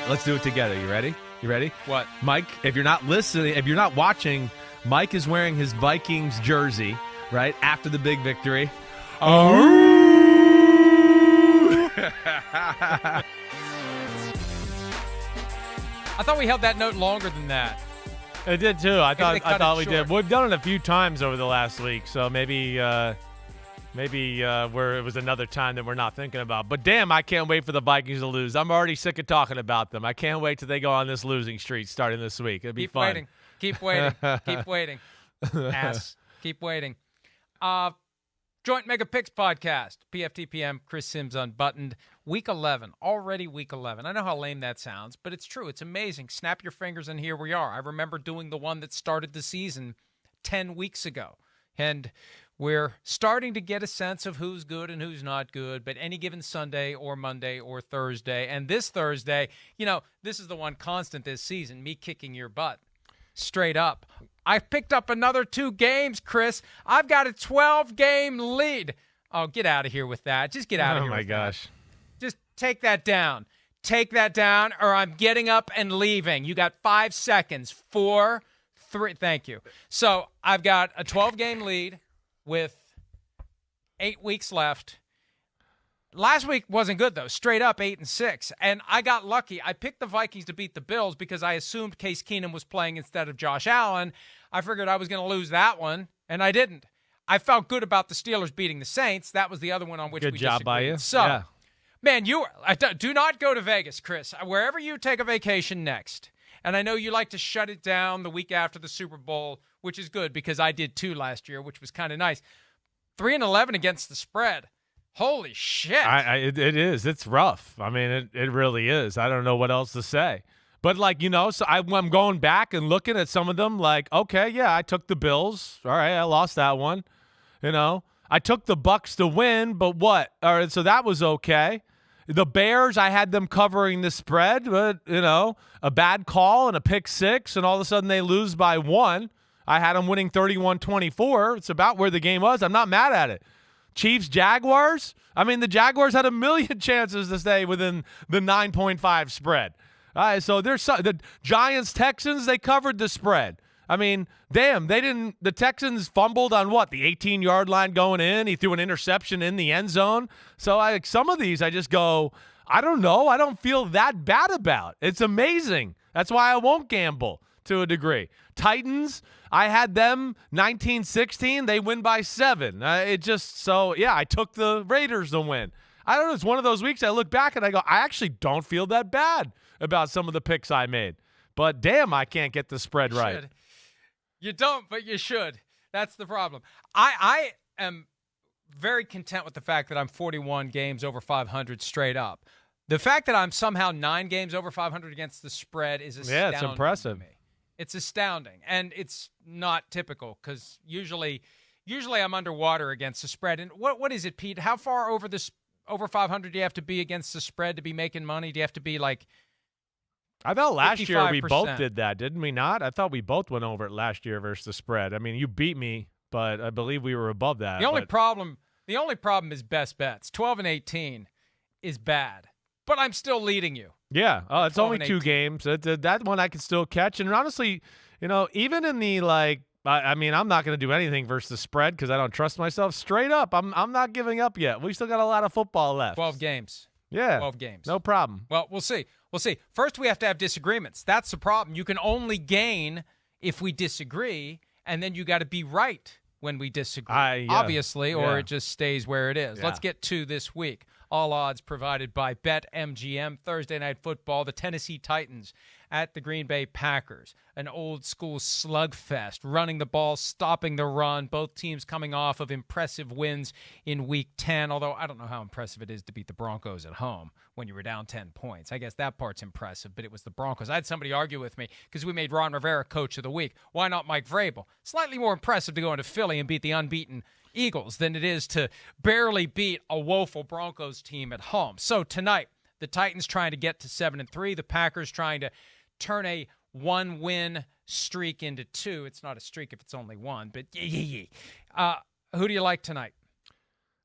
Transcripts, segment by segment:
Let's do it together. You ready? You ready? What? Mike, if you're not listening, if you're not watching, Mike is wearing his Vikings jersey, right, after the big victory. Oh! I thought we held that note longer than that. I did too. I thought we short. did. We've done it a few times over the last week, so maybe where it was another time that we're not thinking about. But damn, I can't wait for the Vikings to lose. I'm already sick of talking about them. I can't wait till they go on this losing streak starting this week. It'll be fun. Keep waiting. Keep waiting. Ass. Keep waiting. Joint Mega Picks podcast. PFTPM, Chris Simms Unbuttoned. Week 11. Already week 11. I know how lame that sounds, but it's true. It's amazing. Snap your fingers and here we are. I remember doing the one that started the season 10 weeks ago. And we're starting to get a sense of who's good and who's not good, but any given Sunday or Monday or Thursday. And this Thursday, this is the one constant this season, me kicking your butt. Straight up. I picked up another 2 games, Chris. I've got a 12-game lead. Oh, get out of here with that. Just get out of here with that. Oh, my gosh. Just take that down. Take that down, or I'm getting up and leaving. You got 5 seconds. 4, 3. Thank you. So I've got a 12-game lead with 8 weeks left. Last week wasn't good, though. Straight up 8-6. And I got lucky. I picked the Vikings to beat the Bills because I assumed Case Keenum was playing instead of Josh Allen. I figured I was going to lose that one, and I didn't. I felt good about the Steelers beating the Saints. That was the other one on which we disagreed. Good job by you. So, yeah. Man, do not go to Vegas, Chris. Wherever you take a vacation next, and I know you like to shut it down the week after the Super Bowl, which is good because I did too last year, which was kind of nice. 3-11 against the spread. Holy shit. It is. It's rough. I mean, it really is. I don't know what else to say. But, so I'm going back and looking at some of them like, okay, yeah, I took the Bills. All right, I lost that one. I took the Bucks to win, but what? All right, so that was okay. The Bears, I had them covering the spread, but, a bad call and a pick six, and all of a sudden they lose by 1. I had them winning 31-24. It's about where the game was. I'm not mad at it. Chiefs, Jaguars. I mean, the Jaguars had a million chances to stay within the 9.5 spread. All right, so the Giants, Texans, they covered the spread. I mean, damn, the Texans fumbled on what? The 18-yard line going in. He threw an interception in the end zone. So some of these I just go, I don't know. I don't feel that bad about. It's amazing. That's why I won't gamble to a degree. Titans, I had them 19-16. They win by 7. I took the Raiders to win. I don't know. It's one of those weeks I look back and I go, I actually don't feel that bad about some of the picks I made. But damn, I can't get the spread right. You don't, but you should. That's the problem. I am very content with the fact that I'm 41 games over 500 straight up. The fact that I'm somehow 9 games over 500 against the spread is astounding. Yeah, it's impressive. To me. It's astounding, and it's not typical because usually I'm underwater against the spread. And what is it, Pete? How far over 500 do you have to be against the spread to be making money? Do you have to be like? I thought last 55%. year we both did that, didn't we not? I thought we both went over it last year versus the spread. I mean, you beat me, but I believe we were above that. The only problem is best bets. 12-18 is bad, but I'm still leading you. Yeah, it's only 2 games. That one I can still catch. And honestly, even in the I'm not going to do anything versus the spread because I don't trust myself. Straight up, I'm not giving up yet. We still got a lot of football left. 12 games. Yeah. 12 games. No problem. Well, we'll see. First, we have to have disagreements. That's the problem. You can only gain if we disagree, and then you got to be right when we disagree, obviously, or it just stays where it is. Yeah. Let's get to this week. All odds provided by BetMGM. Thursday Night Football, the Tennessee Titans at the Green Bay Packers. An old-school slugfest, running the ball, stopping the run. Both teams coming off of impressive wins in Week 10, although I don't know how impressive it is to beat the Broncos at home when you were down 10 points. I guess that part's impressive, but it was the Broncos. I had somebody argue with me because we made Ron Rivera Coach of the Week. Why not Mike Vrabel? Slightly more impressive to go into Philly and beat the unbeaten Eagles than it is to barely beat a woeful Broncos team at home. So tonight, the Titans trying to get to 7-3, the Packers trying to turn a 1-win streak into 2. It's not a streak if it's only 1, but who do you like tonight?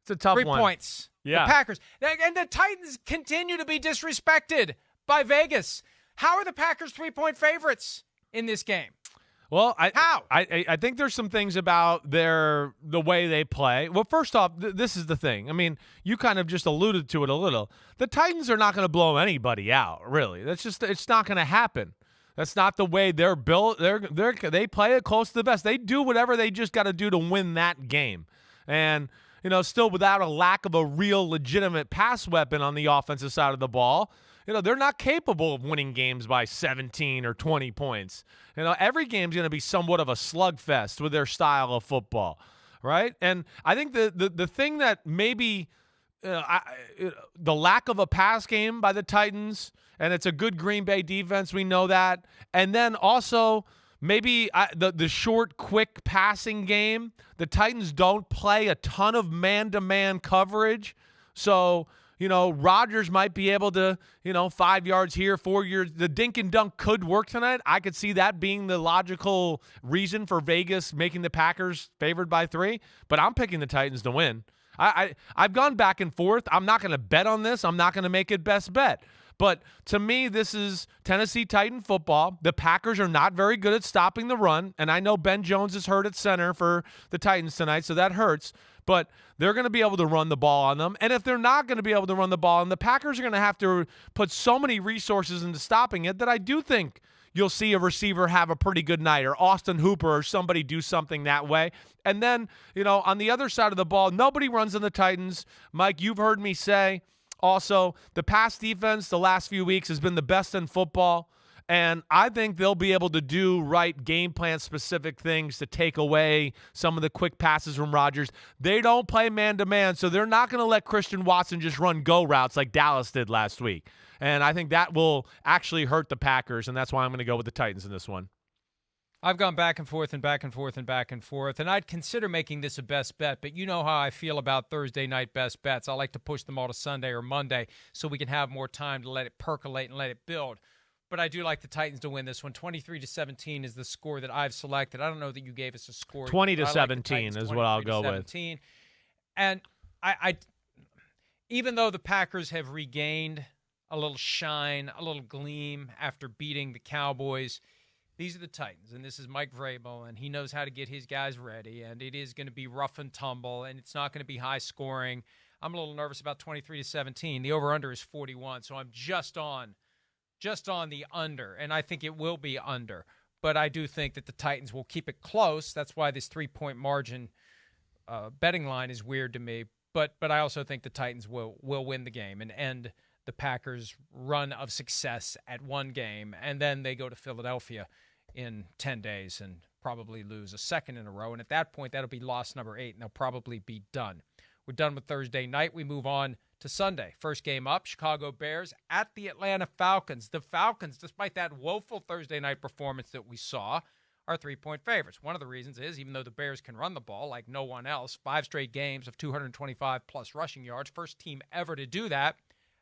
It's a tough 3 one. 3 points. Yeah. The Packers. And the Titans continue to be disrespected by Vegas. How are the Packers 3-point favorites in this game? Well, How? I think there's some things about the way they play. Well, first off, this is the thing. I mean, you kind of just alluded to it a little. The Titans are not going to blow anybody out, really. It's not going to happen. That's not the way they're built. They play it close to the best. They do whatever they just got to do to win that game. And, still without a lack of a real legitimate pass weapon on the offensive side of the ball, they're not capable of winning games by 17 or 20 points. Every game's going to be somewhat of a slugfest with their style of football, right? And I think the thing that maybe the lack of a pass game by the Titans, and it's a good Green Bay defense, we know that, and then also maybe the short, quick passing game. The Titans don't play a ton of man-to-man coverage, so Rodgers might be able to, 5 yards here, 4 yards. The dink and dunk could work tonight. I could see that being the logical reason for Vegas making the Packers favored by 3, but I'm picking the Titans to win. I've gone back and forth. I'm not going to bet on this. I'm not going to make it best bet. But to me, this is Tennessee Titan football. The Packers are not very good at stopping the run, and I know Ben Jones is hurt at center for the Titans tonight, so that hurts. But they're going to be able to run the ball on them. And if they're not going to be able to run the ball, and the Packers are going to have to put so many resources into stopping it that I do think you'll see a receiver have a pretty good night, or Austin Hooper or somebody do something that way. And then, on the other side of the ball, nobody runs on the Titans. Mike, you've heard me say also the pass defense the last few weeks has been the best in football. And I think they'll be able to do right game plan specific things to take away some of the quick passes from Rodgers. They don't play man-to-man, so they're not going to let Christian Watson just run go routes like Dallas did last week. And I think that will actually hurt the Packers, and that's why I'm going to go with the Titans in this one. I've gone back and forth and back and forth and back and forth, and I'd consider making this a best bet, but you know how I feel about Thursday night best bets. I like to push them all to Sunday or Monday so we can have more time to let it percolate and let it build. But I do like the Titans to win this one. 23-17 is the score that I've selected. I don't know that you gave us a score. 20-17 is what I'll go with. And I even though the Packers have regained a little shine, a little gleam after beating the Cowboys, these are the Titans, and this is Mike Vrabel, and he knows how to get his guys ready, and it is going to be rough and tumble, and it's not going to be high scoring. I'm a little nervous about 23-17. The over-under is 41, so I'm just on the under, and I think it will be under. But I do think that the Titans will keep it close. That's why this 3-point margin betting line is weird to me. But I also think the Titans will win the game and end the Packers' run of success at one game, and then they go to Philadelphia in 10 days and probably lose a second in a row. And at that point, that'll be loss number 8, and they'll probably be done. We're done with Thursday night. We move on to Sunday. First game up, Chicago Bears at the Atlanta Falcons. The Falcons, despite that woeful Thursday night performance that we saw, are 3-point favorites. One of the reasons is, even though the Bears can run the ball like no one else, 5 straight games of 225-plus rushing yards, first team ever to do that,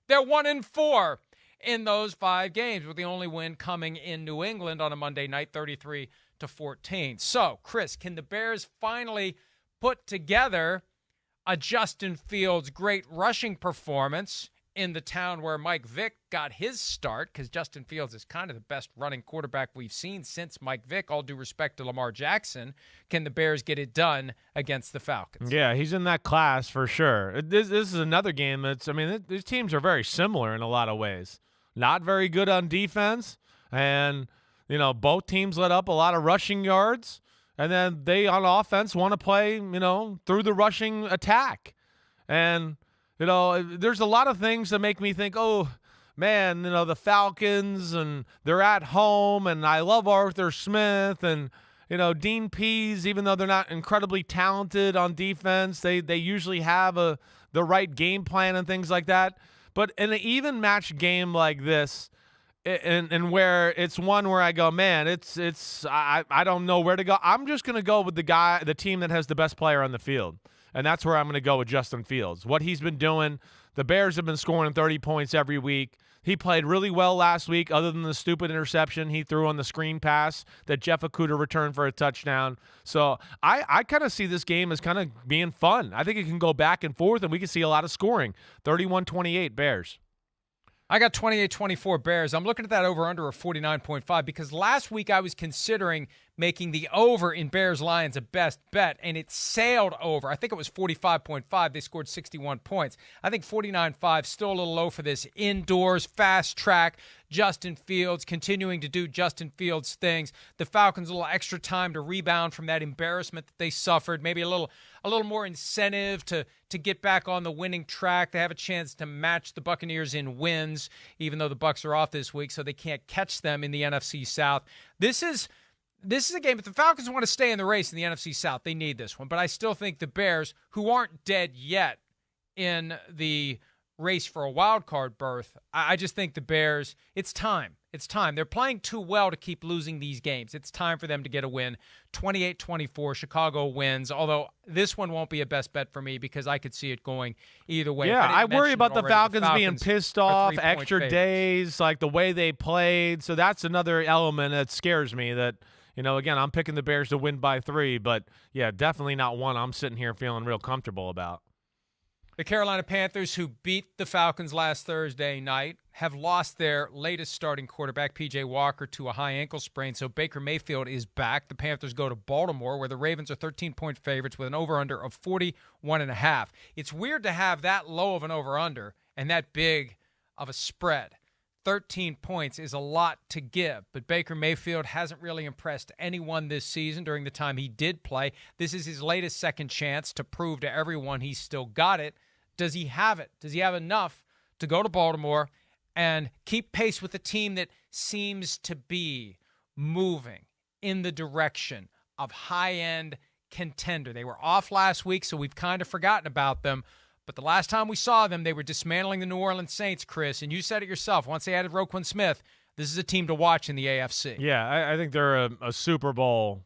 they're 1-4 in those 5 games, with the only win coming in New England on a Monday night, 33-14. So, Chris, can the Bears finally put together a Justin Fields great rushing performance in the town where Mike Vick got his start? Because Justin Fields is kind of the best running quarterback we've seen since Mike Vick, all due respect to Lamar Jackson. Can the Bears get it done against the Falcons? Yeah, he's in that class for sure. This is another game these teams are very similar in a lot of ways. Not very good on defense, and, both teams let up a lot of rushing yards. And then they, on offense, want to play, through the rushing attack. And, there's a lot of things that make me think, oh, man, the Falcons, and they're at home, and I love Arthur Smith, and, Dean Pease, even though they're not incredibly talented on defense, they usually have the right game plan and things like that. But in an even match game like this, and where it's one where I go, man, I don't know where to go. I'm just going to go with the team that has the best player on the field. And that's where I'm going to go with Justin Fields. What he's been doing, the Bears have been scoring 30 points every week. He played really well last week, other than the stupid interception he threw on the screen pass that Jeff Okudah returned for a touchdown. So I kind of see this game as kind of being fun. I think it can go back and forth, and we can see a lot of scoring. 31-28 Bears. I got 28-24 Bears. I'm looking at that over-under of 49.5 because last week I was considering making the over in Bears-Lions a best bet, and it sailed over. I think it was 45.5. They scored 61 points. I think 49.5 still a little low for this indoors, fast track. Justin Fields continuing to do Justin Fields things. The Falcons a little extra time to rebound from that embarrassment that they suffered. Maybe a little more incentive to get back on the winning track. They have a chance to match the Buccaneers in wins, even though the Bucs are off this week, so they can't catch them in the NFC South. This is a game. If the Falcons want to stay in the race in the NFC South, they need this one. But I still think the Bears, who aren't dead yet in the race for a wild card berth, I just think the Bears, it's time. It's time. They're playing too well to keep losing these games. It's time for them to get a win. 28-24, Chicago wins, although this one won't be a best bet for me because I could see it going either way. Yeah, I worry about the Falcons being pissed off, extra days, like the way they played. So that's another element that scares me that, again, I'm picking the Bears to win by 3, but, yeah, definitely not one I'm sitting here feeling real comfortable about. The Carolina Panthers, who beat the Falcons last Thursday night, have lost their latest starting quarterback, P.J. Walker, to a high ankle sprain, so Baker Mayfield is back. The Panthers go to Baltimore, where the Ravens are 13-point favorites with an over-under of 41.5. It's weird to have that low of an over-under and that big of a spread. 13 points is a lot to give, but Baker Mayfield hasn't really impressed anyone this season during the time he did play. This is his latest second chance to prove to everyone he's still got it. Does he have it? Does he have enough to go to Baltimore and keep pace with a team that seems to be moving in the direction of high-end contender? They were off last week, so we've kind of forgotten about them. But the last time we saw them, they were dismantling the New Orleans Saints, Chris, and you said it yourself. Once they added Roquan Smith, this is a team to watch in the AFC. Yeah, I think they're a Super Bowl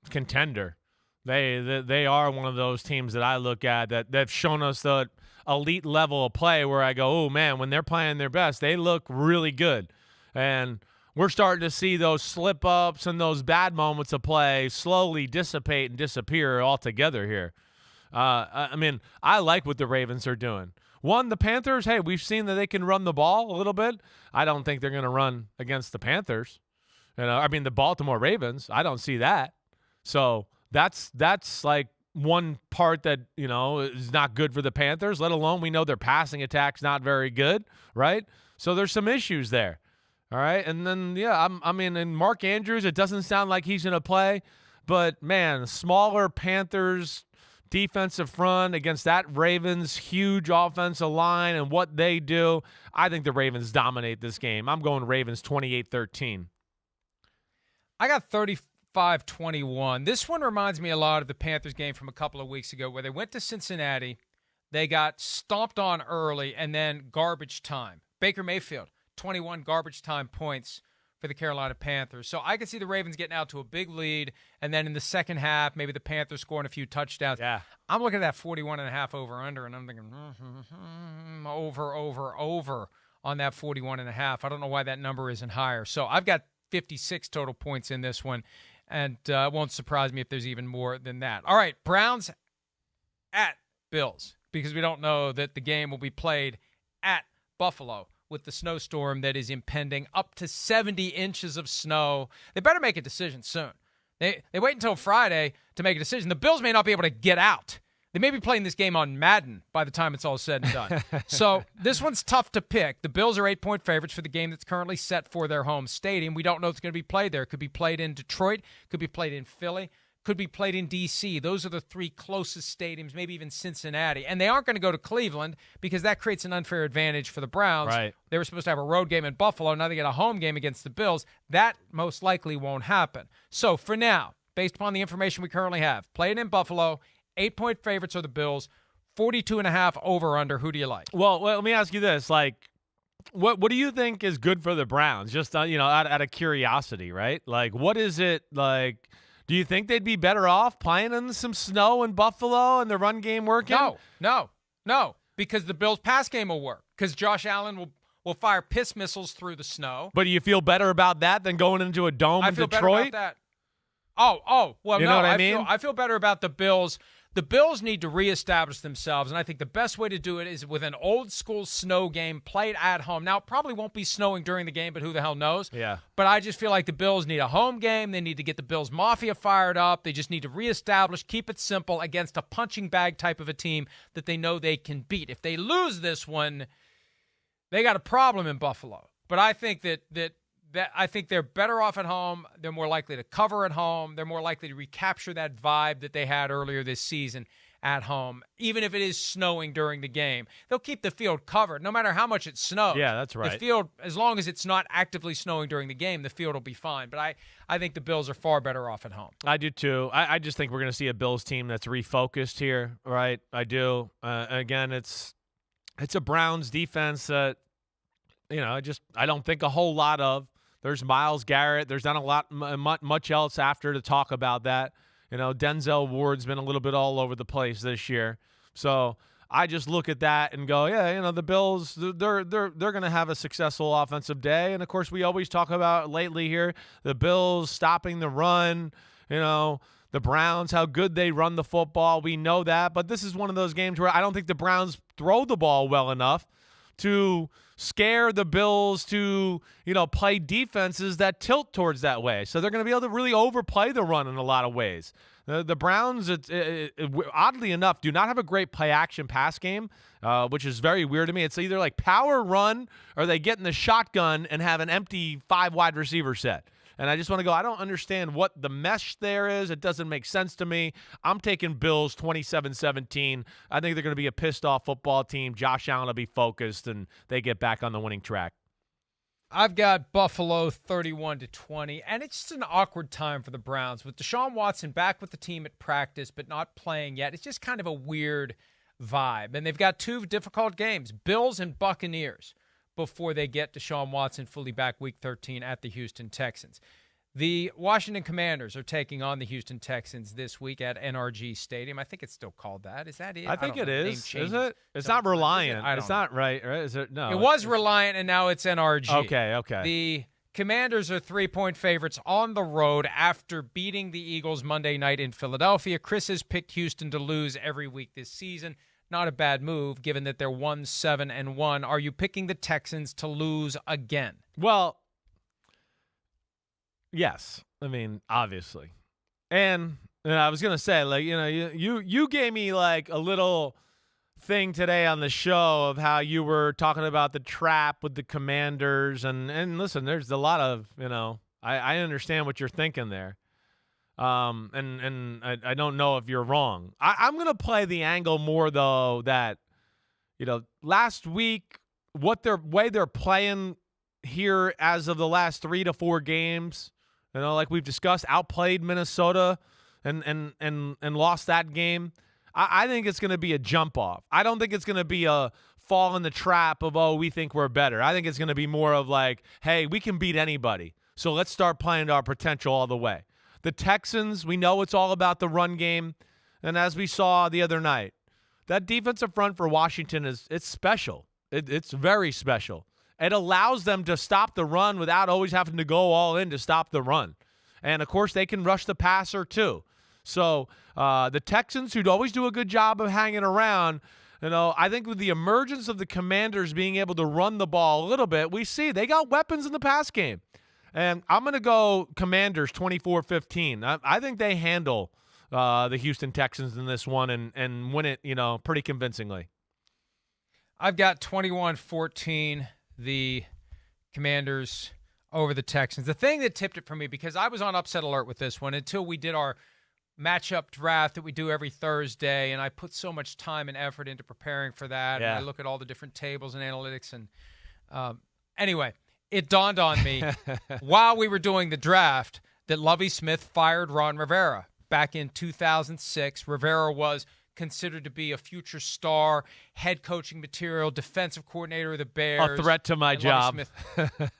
contender. They are one of those teams that I look at that have shown us the elite level of play where I go, oh, man, when they're playing their best, they look really good. And we're starting to see those slip-ups and those bad moments of play slowly dissipate and disappear altogether here. I mean, I like what the Ravens are doing. One, the Panthers, hey, we've seen that they can run the ball a little bit. I don't think they're going to run against the Panthers. The Baltimore Ravens, I don't see that. So that's like one part that, is not good for the Panthers, let alone we know their passing attack's not very good, right? So there's some issues there, all right? And then, yeah, and Mark Andrews, it doesn't sound like he's going to play, but, man, smaller Panthers defensive front against that Ravens huge offensive line and what they do, I think the Ravens dominate this game. I'm going Ravens 28-13. I got 35-21. This one reminds me a lot of the Panthers game from a couple of weeks ago where they went to Cincinnati, they got stomped on early, and then garbage time. Baker Mayfield, 21 garbage time points for the Carolina Panthers. So I could see the Ravens getting out to a big lead, and then in the second half, maybe the Panthers scoring a few touchdowns. Yeah. I'm looking at that 41.5 over-under, and I'm thinking over on that 41.5. I don't know why that number isn't higher. So I've got 56 total points in this one, and it won't surprise me if there's even more than that. All right, Browns at Bills, because we don't know that the game will be played at Buffalo with the snowstorm that is impending, up to 70 inches of snow. They better make a decision soon. They wait until Friday to make a decision. The Bills may not be able to get out. They may be playing this game on Madden by the time it's all said and done. So this one's tough to pick. The Bills are 8-point favorites for the game that's currently set for their home stadium. We don't know if it's going to be played there. It could be played in Detroit, could be played in Philly, could be played in D.C. Those are the three closest stadiums, maybe even Cincinnati. And they aren't going to go to Cleveland because that creates an unfair advantage for the Browns. Right. They were supposed to have a road game in Buffalo. Now they get a home game against the Bills. That most likely won't happen. So for now, based upon the information we currently have, playing in Buffalo, 8-point favorites are the Bills, 42.5 over-under. Who do you like? Well, let me ask you this. What do you think is good for the Browns? Just, out of curiosity, right? What is it like? Do you think they'd be better off playing in some snow in Buffalo and the run game working? No, because the Bills' pass game will work, because Josh Allen will fire piss missiles through the snow. But do you feel better about that than going into a dome in Detroit? I feel better about that. Well, you know what I mean? I feel better about the Bills The Bills need to reestablish themselves, and I think the best way to do it is with an old-school snow game played at home. Now, it probably won't be snowing during the game, but who the hell knows? Yeah. But I just feel like the Bills need a home game. They need to get the Bills Mafia fired up. They just need to reestablish, keep it simple against a punching bag type of a team that they know they can beat. If they lose this one, they got a problem in Buffalo. But I think that I think they're better off at home. They're more likely to cover at home. They're more likely to recapture that vibe that they had earlier this season at home, even if it is snowing during the game. They'll keep the field covered no matter how much it snows. Yeah, that's right. The field, as long as it's not actively snowing during the game, the field will be fine. But I think the Bills are far better off at home. I do too. I just think we're going to see a Bills team that's refocused here, right? I do. Again, it's a Browns defense that, I don't think a whole lot of. There's Myles Garrett. There's not much else after to talk about that. Denzel Ward's been a little bit all over the place this year. So I just look at that and go, yeah, the Bills, they're going to have a successful offensive day. And, of course, we always talk about lately here the Bills stopping the run, the Browns, how good they run the football. We know that. But this is one of those games where I don't think the Browns throw the ball well enough to scare the Bills to, play defenses that tilt towards that way. So they're going to be able to really overplay the run in a lot of ways. The Browns, oddly enough, do not have a great play-action pass game, which is very weird to me. It's either like power run or they get in the shotgun and have an empty 5-wide receiver set. And I just want to go, I don't understand what the mesh there is. It doesn't make sense to me. I'm taking Bills 27-17. I think they're going to be a pissed-off football team. Josh Allen will be focused, and they get back on the winning track. I've got Buffalo 31-20, and it's just an awkward time for the Browns. With Deshaun Watson back with the team at practice but not playing yet, it's just kind of a weird vibe. And they've got two difficult games, Bills and Buccaneers, before they get Deshaun Watson fully back Week 13 at the Houston Texans. The Washington Commanders are taking on the Houston Texans this week at NRG Stadium. I think it's still called that. Is that it? I think it is. Is it? It's not Reliant. It's not right. Is it? No. It was Reliant, and now it's NRG. Okay. The Commanders are 3-point favorites on the road after beating the Eagles Monday night in Philadelphia. Chris has picked Houston to lose every week this season. Not a bad move, given that they're 1-7-1. Are you picking the Texans to lose again? Well, yes. I mean, obviously. And I was gonna say, you gave me like a little thing today on the show of how you were talking about the trap with the Commanders, and listen, there's a lot of I understand what you're thinking there. And I don't know if you're wrong. I'm going to play the angle more, though, that, last week, way they're playing here as of the last 3 to 4 games, like we've discussed, outplayed Minnesota and lost that game. I think it's going to be a jump off. I don't think it's going to be a fall in the trap of, we think we're better. I think it's going to be more of like, hey, we can beat anybody. So let's start playing to our potential all the way. The Texans, we know it's all about the run game. And as we saw the other night, that defensive front for Washington it's special. It's very special. It allows them to stop the run without always having to go all in to stop the run. And, of course, they can rush the passer too. So the Texans, who'd always do a good job of hanging around, I think with the emergence of the Commanders being able to run the ball a little bit, we see they got weapons in the pass game. And I'm going to go Commanders 24-15. I think they handle the Houston Texans in this one and win it, pretty convincingly. I've got 21-14, the Commanders over the Texans. The thing that tipped it for me, because I was on upset alert with this one until we did our matchup draft that we do every Thursday, and I put so much time and effort into preparing for that. Yeah. And I look at all the different tables and analytics. And anyway, it dawned on me while we were doing the draft that Lovie Smith fired Ron Rivera back in 2006. Rivera was considered to be a future star, head coaching material, defensive coordinator of the Bears. A threat to my job.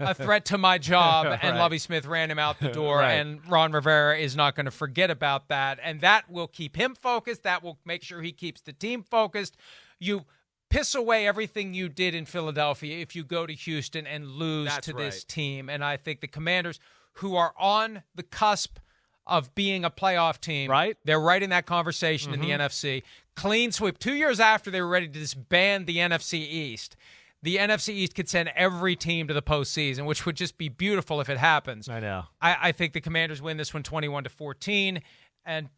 A threat to my job, and Right. Lovie Smith ran him out the door, Right. and Ron Rivera is not going to forget about that, and that will keep him focused. That will make sure he keeps the team focused. You piss away everything you did in Philadelphia if you go to Houston and lose That's to this right. team, and I think the Commanders, who are on the cusp of being a playoff team. Right. They're right in that conversation in the NFC. Clean sweep. 2 years after they were ready to disband the NFC East, the NFC East could send every team to the postseason, which would just be beautiful if it happens. I know. I think the Commanders win this one 21-14. And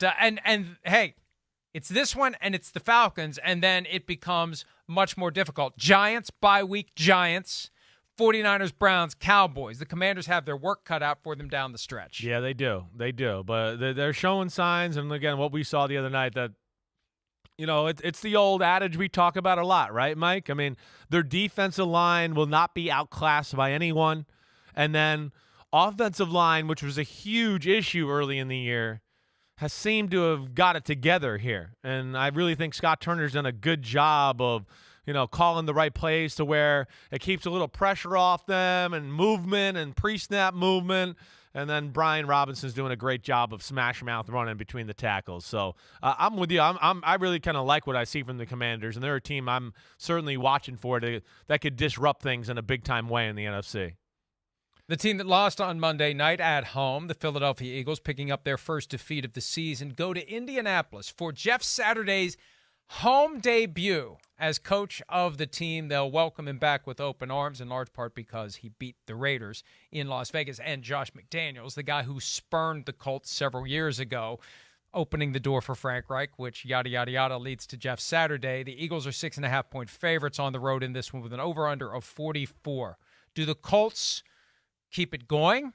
hey, it's this one and it's the Falcons, and then it becomes much more difficult. Giants, bye week Giants. 49ers, Browns, Cowboys. The Commanders have their work cut out for them down the stretch. Yeah, they do. They do. But they're showing signs, and again, what we saw the other night, that it's the old adage we talk about a lot, right, Mike? I mean, their defensive line will not be outclassed by anyone. And then offensive line, which was a huge issue early in the year, has seemed to have got it together here. And I really think Scott Turner's done a good job of, calling the right plays to where it keeps a little pressure off them and movement and pre-snap movement. And then Brian Robinson's doing a great job of smash mouth running between the tackles. So I'm with you. I really kind of like what I see from the Commanders, and they're a team I'm certainly watching for that could disrupt things in a big-time way in the NFC. The team that lost on Monday night at home, the Philadelphia Eagles, picking up their first defeat of the season, go to Indianapolis for Jeff Saturday's home debut as coach of the team. They'll welcome him back with open arms, in large part because he beat the Raiders in Las Vegas. And Josh McDaniels, the guy who spurned the Colts several years ago, opening the door for Frank Reich, which yada, yada, yada leads to Jeff Saturday. The Eagles are 6.5-point favorites on the road in this one with an over-under of 44. Do the Colts keep it going?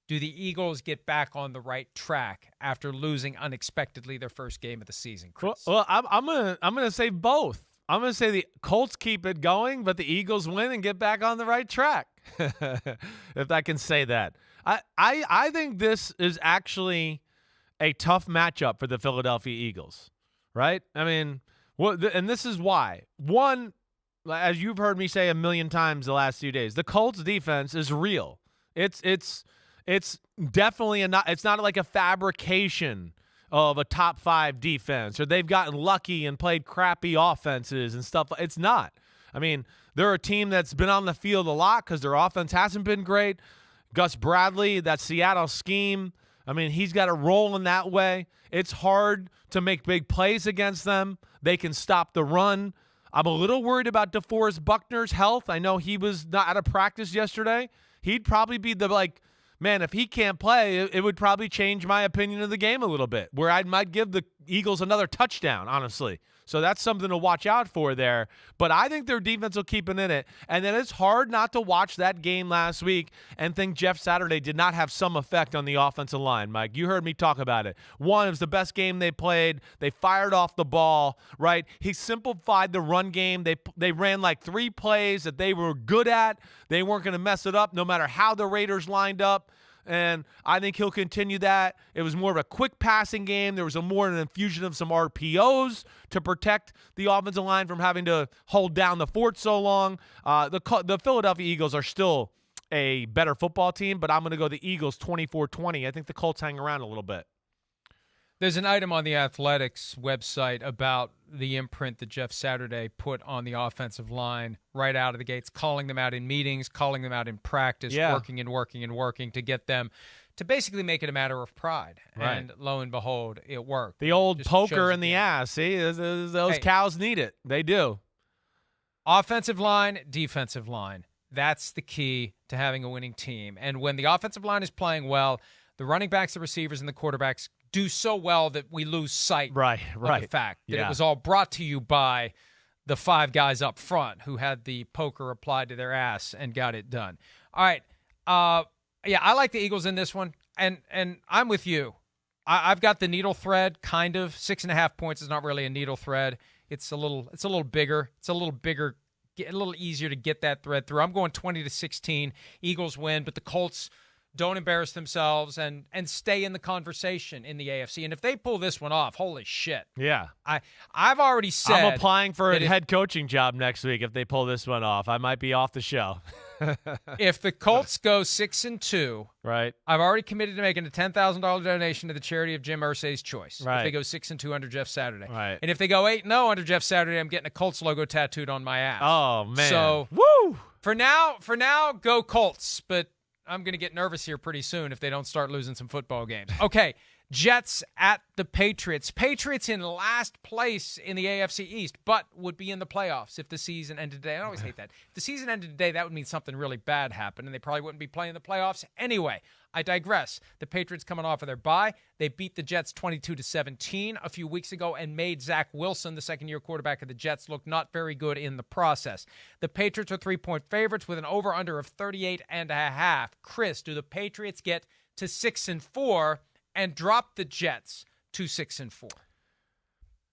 Do the Eagles get back on the right track after losing unexpectedly their first game of the season, Chris? Well, I'm gonna say both. I'm gonna say the Colts keep it going, but the Eagles win and get back on the right track. If I can say that, I think this is actually a tough matchup for the Philadelphia Eagles, right? I mean, and this is why. One, as you've heard me say a million times the last few days, the Colts defense is real. It's definitely it's not like a fabrication of a top 5 defense, or they've gotten lucky and played crappy offenses and stuff. It's not. I mean, they're a team that's been on the field a lot because their offense hasn't been great. Gus Bradley, that Seattle scheme, I mean, he's got a role in that way. It's hard to make big plays against them. They can stop the run. I'm a little worried about DeForest Buckner's health. I know he was not out of practice yesterday. He'd probably be man, if he can't play, it would probably change my opinion of the game a little bit, where I might give the Eagles another touchdown, honestly. So that's something to watch out for there. But I think their defense will keep it in it. And then it's hard not to watch that game last week and think Jeff Saturday did not have some effect on the offensive line, Mike. You heard me talk about it. One, it was the best game they played. They fired off the ball, right? He simplified the run game. They ran like 3 plays that they were good at. They weren't going to mess it up no matter how the Raiders lined up. And I think he'll continue that. It was more of a quick passing game. There was more an infusion of some RPOs to protect the offensive line from having to hold down the fort so long. The Philadelphia Eagles are still a better football team, but I'm going to go the Eagles 24-20. I think the Colts hang around a little bit. There's an item on the Athletics website about the imprint that Jeff Saturday put on the offensive line right out of the gates, calling them out in meetings, calling them out in practice, working and working and working to get them to basically make it a matter of pride. Right. And lo and behold, it worked. The old Just poker in the ass. See, those cows need it. They do. Offensive line, defensive line. That's the key to having a winning team. And when the offensive line is playing well, the running backs, the receivers, and the quarterbacks do so well that we lose sight of the fact that it was all brought to you by the 5 guys up front who had the poker applied to their ass and got it done. All right. I like the Eagles in this one, and I'm with you. I've got the needle thread, kind of. 6.5 points is not really a needle thread. It's a little bigger. It's a little bigger, a little easier to get that thread through. I'm going 20-16. Eagles win, but the Colts don't embarrass themselves and stay in the conversation in the AFC. And if they pull this one off, holy shit. Yeah. I've already said I'm applying for a head coaching job next week if they pull this one off. I might be off the show. If the Colts go 6-2, right, I've already committed to making a $10,000 donation to the charity of Jim Irsay's choice. Right. If they go 6-2 under Jeff Saturday. Right. And if they go 8-0 under Jeff Saturday, I'm getting a Colts logo tattooed on my ass. Oh, man. So, woo! For now, go Colts. But I'm going to get nervous here pretty soon if they don't start losing some football games. Okay, Jets at the Patriots. Patriots in last place in the AFC East, but would be in the playoffs if the season ended today. I always hate that. If the season ended today, that would mean something really bad happened, and they probably wouldn't be playing the playoffs anyway. I digress. The Patriots coming off of their bye. They beat the Jets 22-17 a few weeks ago and made Zach Wilson, the second-year quarterback of the Jets, look not very good in the process. The Patriots are 3-point favorites with an over-under of 38.5. Chris, do the Patriots get to 6-4 and drop the Jets to 6-4?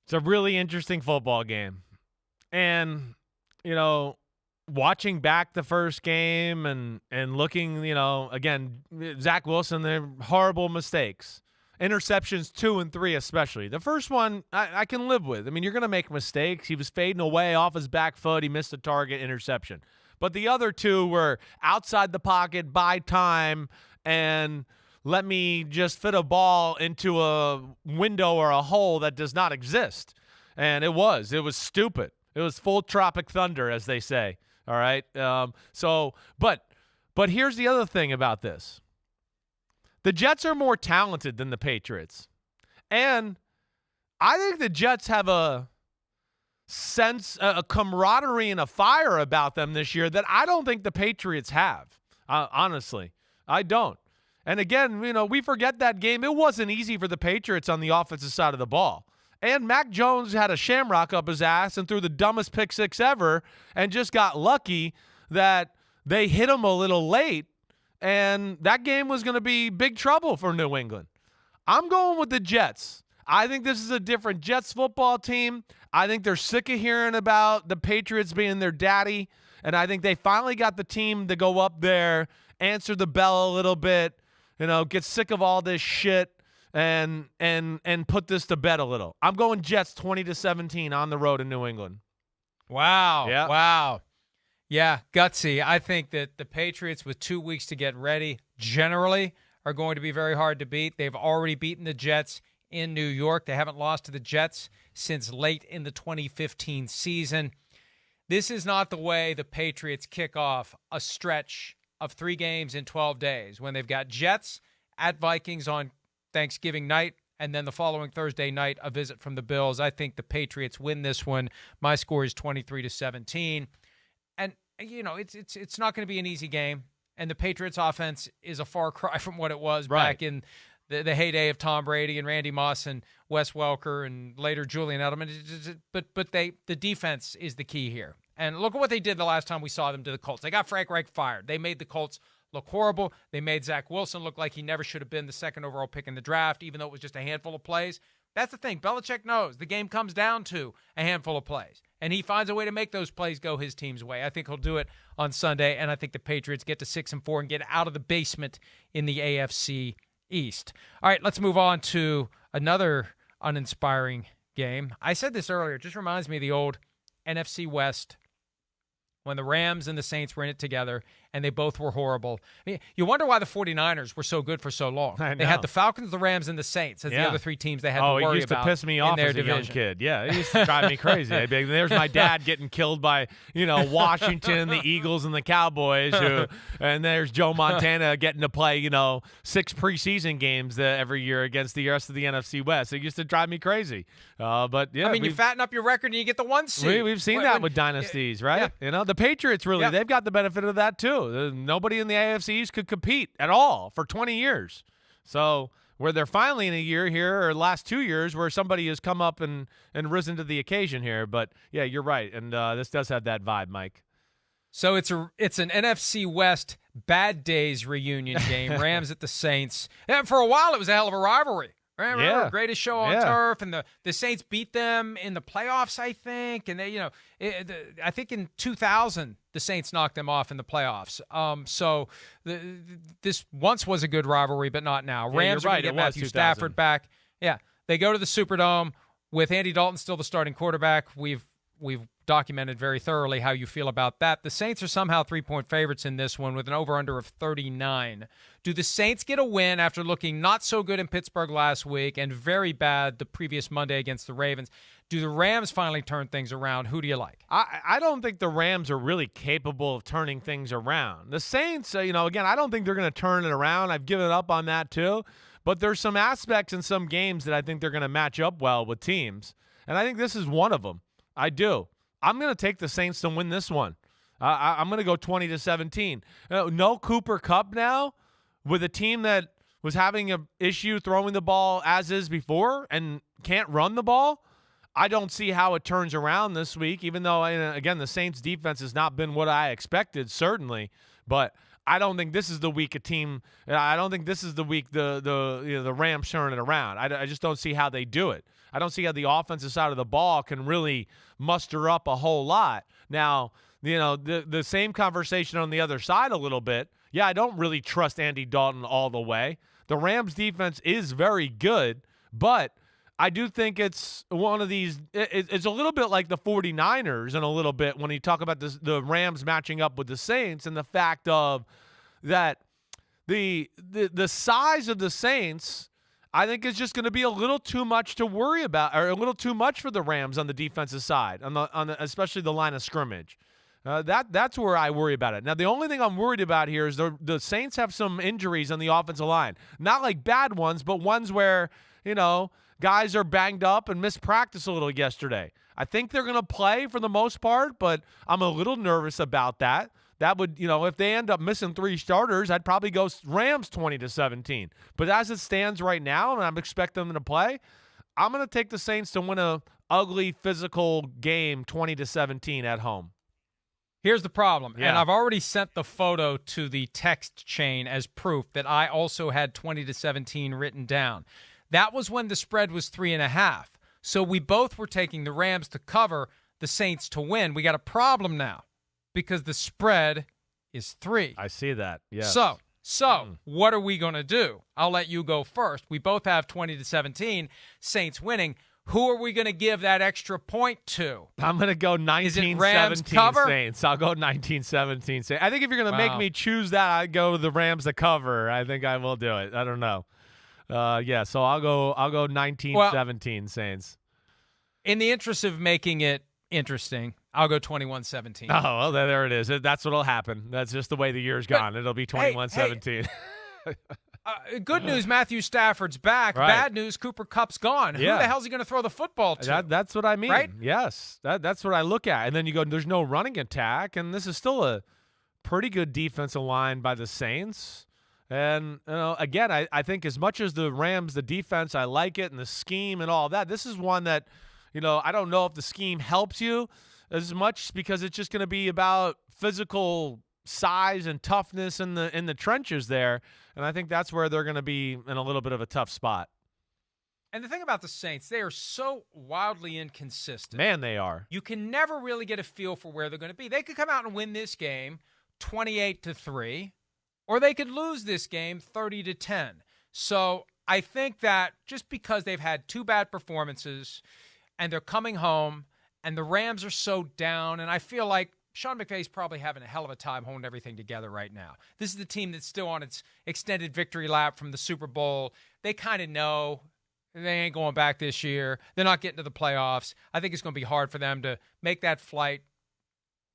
It's a really interesting football game. And, watching back the first game and looking, again, Zach Wilson, they're horrible mistakes. Interceptions 2 and 3 especially. The first one I can live with. I mean, you're going to make mistakes. He was fading away off his back foot. He missed a target, interception. But the other two were outside the pocket, buy time, and let me just fit a ball into a window or a hole that does not exist. And it was stupid. It was full Tropic Thunder, as they say. All right. But here's the other thing about this. The Jets are more talented than the Patriots. And I think the Jets have a sense, a camaraderie and a fire about them this year that I don't think the Patriots have. Honestly, I don't. And again, we forget that game. It wasn't easy for the Patriots on the offensive side of the ball. And Mac Jones had a shamrock up his ass and threw the dumbest pick six ever and just got lucky that they hit him a little late, and that game was going to be big trouble for New England. I'm going with the Jets. I think this is a different Jets football team. I think they're sick of hearing about the Patriots being their daddy, and I think they finally got the team to go up there, answer the bell a little bit, get sick of all this shit and put this to bed a little. I'm going Jets 20-17 on the road in New England. Wow. Yeah. Wow. Yeah, gutsy. I think that the Patriots, with 2 weeks to get ready, generally are going to be very hard to beat. They've already beaten the Jets in New York. They haven't lost to the Jets since late in the 2015 season. This is not the way the Patriots kick off a stretch of 3 games in 12 days when they've got Jets at Vikings on Thanksgiving night, and then the following Thursday night, a visit from the Bills. I think the Patriots win this one. My score is 23-17. And, it's not going to be an easy game. And the Patriots offense is a far cry from what it was back in the heyday of Tom Brady and Randy Moss and Wes Welker and later Julian Edelman. But the defense is the key here. And look at what they did the last time we saw them to the Colts. They got Frank Reich fired. They made the Colts look horrible. They made Zach Wilson look like he never should have been the second overall pick in the draft, even though it was just a handful of plays. That's the thing. Belichick knows the game comes down to a handful of plays, and he finds a way to make those plays go his team's way. I think he'll do it on Sunday, and I think the Patriots get to 6-4 and get out of the basement in the AFC East. All right, let's move on to another uninspiring game. I said this earlier. It just reminds me of the old NFC West when the Rams and the Saints were in it together, and they both were horrible. I mean, you wonder why the 49ers were so good for so long. They had the Falcons, the Rams, and the Saints as the other 3 teams they had to worry about. Oh, it used to piss me off as a young kid. Yeah, it used to drive me crazy. There's my dad getting killed by, Washington, the Eagles, and the Cowboys, and there's Joe Montana getting to play, 6 preseason games every year against the rest of the NFC West. It used to drive me crazy. But yeah, you fatten up your record and you get the 1 seed. We've seen that with dynasties, right? Yeah. The Patriots really, they've got the benefit of that too. Nobody in the AFC East could compete at all for 20 years. So where they're finally in a year here, or last 2 years, where somebody has come up and risen to the occasion here. But yeah, you're right, and this does have that vibe, Mike. So it's an NFC West bad days reunion game. Rams at the Saints. And for a while, it was a hell of a rivalry. Right? Remember, greatest show on turf, and the Saints beat them in the playoffs, I think. And they, I think in 2000 the Saints knocked them off in the playoffs. So this once was a good rivalry, but not now. Rams are going to get Matthew Stafford back. Yeah, they go to the Superdome with Andy Dalton still the starting quarterback. We've documented very thoroughly how you feel about that. The Saints are somehow 3-point favorites in this one with an over-under of 39. Do the Saints get a win after looking not so good in Pittsburgh last week and very bad the previous Monday against the Ravens? Do the Rams finally turn things around? Who do you like? I don't think the Rams are really capable of turning things around. The Saints, again, I don't think they're going to turn it around. I've given up on that too. But there's some aspects in some games that I think they're going to match up well with teams. And I think this is one of them. I do. I'm going to take the Saints to win this one. I'm going to go 20-17. No Cooper Kupp now with a team that was having an issue throwing the ball as is before and can't run the ball. I don't see how it turns around this week, even though, again, the Saints defense has not been what I expected, certainly. But I don't think this is the week I don't think this is the week the Rams turn it around. I just don't see how they do it. I don't see how the offensive side of the ball can really muster up a whole lot. Now, the same conversation on the other side a little bit. Yeah, I don't really trust Andy Dalton all the way. The Rams defense is very good, but I do think it's one of these – it's a little bit like the 49ers in a little bit when you talk about the Rams matching up with the Saints and the fact of that the size of the Saints I think is just going to be a little too much to worry about, or a little too much for the Rams on the defensive side, on the especially the line of scrimmage. That's where I worry about it. Now, the only thing I'm worried about here is the Saints have some injuries on the offensive line. Not like bad ones, but ones where, guys are banged up and missed practice a little yesterday. I think they're going to play for the most part, but I'm a little nervous about that. That would, if they end up missing 3 starters, I'd probably go Rams 20-17. But as it stands right now, and I'm expecting them to play, I'm going to take the Saints to win a ugly physical game 20-17 at home. Here's the problem, Yeah. and I've already sent the photo to the text chain as proof that I also had 20-17 written down. That was when the spread was 3.5. So we both were taking the Rams to cover, the Saints to win. We got a problem now because the spread is 3. I see that. Yeah. So what are we going to do? I'll let you go first. We both have 20-17, Saints winning. Who are we going to give that extra point to? I'm going to go 19-17 Saints. I'll go 19-17 Saints. I think if you're going to make me choose that, I'd go to the Rams to cover. I think I will do it. I don't know. So I'll go 19-17 Saints. In the interest of making it interesting, I'll go 21-17. Oh, well, there it is. That's what'll happen. That's just the way the year's gone. It'll be 21-17. Good news, Matthew Stafford's back. Right. Bad news, Cooper Kupp's gone. Yeah. Who the hell's he going to throw the football to? That's what I mean. Right? Yes. That's what I look at. And then you go, there's no running attack, and this is still a pretty good defensive line by the Saints. And, again, I think as much as the Rams, the defense, I like it, and the scheme and all that, this is one that, I don't know if the scheme helps you as much because it's just going to be about physical size and toughness in the trenches there. And I think that's where they're going to be in a little bit of a tough spot. And the thing about the Saints, they are so wildly inconsistent. Man, they are. You can never really get a feel for where they're going to be. They could come out and win this game 28-3, or they could lose this game 30-10. So I think that just because they've had 2 bad performances and they're coming home and the Rams are so down, and I feel like Sean McVay's probably having a hell of a time holding everything together right now. This is the team that's still on its extended victory lap from the Super Bowl. They kind of know they ain't going back this year. They're not getting to the playoffs. I think it's going to be hard for them to make that flight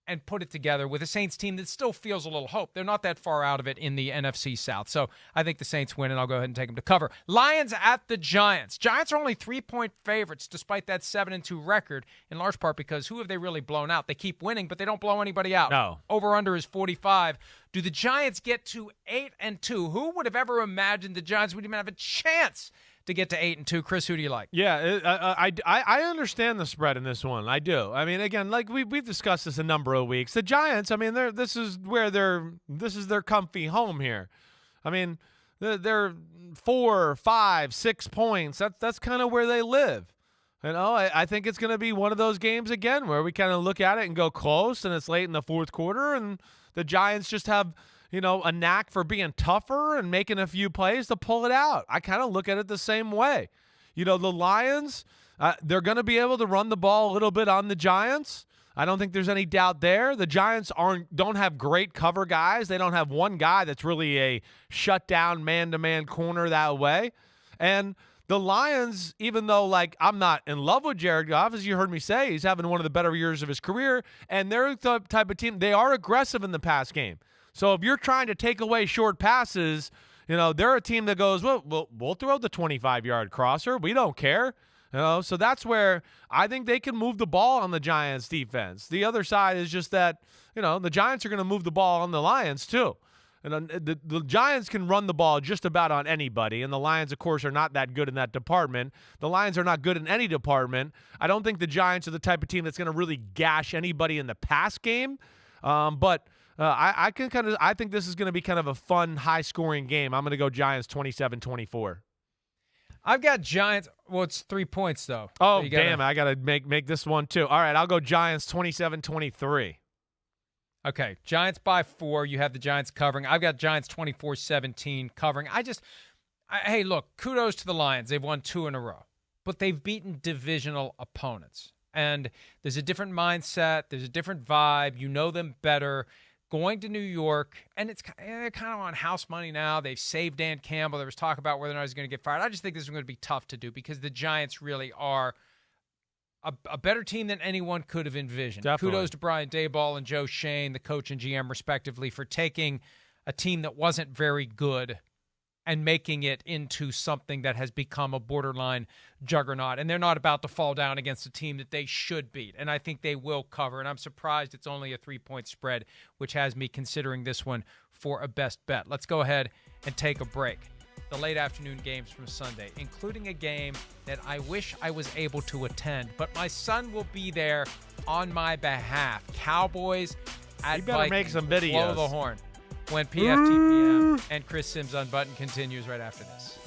and put it together with a Saints team that still feels a little hope. They're not that far out of it in the NFC South. So I think the Saints win, and I'll go ahead and take them to cover. Lions at the Giants. Giants are only 3-point favorites despite that 7-2 record, in large part because who have they really blown out? They keep winning, but they don't blow anybody out. No. Over-under is 45. Do the Giants get to 8-2? Who would have ever imagined the Giants would even have a chance to get to 8-2? Chris, who do you like? Yeah, I understand the spread in this one. I do. I mean, again, like we've discussed this a number of weeks. The Giants, I mean, this is their comfy home here. I mean, they're 4, 5, 6 points. That's kind of where they live. I think it's going to be one of those games again where we kind of look at it and go close, and it's late in the fourth quarter, and the Giants just have a knack for being tougher and making a few plays to pull it out. I kind of look at it the same way. The Lions, they're going to be able to run the ball a little bit on the Giants. I don't think there's any doubt there. The Giants don't have great cover guys. They don't have one guy that's really a shutdown man-to-man corner that way. And the Lions, even though, I'm not in love with Jared Goff, as you heard me say, he's having one of the better years of his career, and they're the type of team, they are aggressive in the pass game. So if you're trying to take away short passes, they're a team that goes, well, we'll throw the 25-yard crosser. We don't care. So that's where I think they can move the ball on the Giants defense. The other side is just that, the Giants are going to move the ball on the Lions too. And the Giants can run the ball just about on anybody, and the Lions, of course, are not that good in that department. The Lions are not good in any department. I don't think the Giants are the type of team that's going to really gash anybody in the pass game. But I think this is going to be kind of a fun, high-scoring game. I'm going to go Giants 27-24. I've got Giants. Well, it's 3 points, though. Oh, so damn. I got to make this one, too. All right, I'll go Giants 27-23. Okay, Giants by 4. You have the Giants covering. I've got Giants 24-17 covering. Hey, look, kudos to the Lions. They've won 2 in a row, but they've beaten divisional opponents. And there's a different mindset. There's a different vibe. You know them better. Going to New York, and they're kind of on house money now. They've saved Dan Campbell. There was talk about whether or not he's going to get fired. I just think this is going to be tough to do because the Giants really are a better team than anyone could have envisioned. Definitely. Kudos to Brian Daboll and Joe Shane, the coach and GM respectively, for taking a team that wasn't very good and making it into something that has become a borderline juggernaut. And they're not about to fall down against a team that they should beat. And I think they will cover. And I'm surprised it's only a 3-point spread, which has me considering this one for a best bet. Let's go ahead and take a break. The late afternoon games from Sunday, including a game that I wish I was able to attend, but my son will be there on my behalf. Cowboys at you better Vikings. make some videos. Blow the horn when PFTPM and Chris Simms Unbuttoned continues right after this.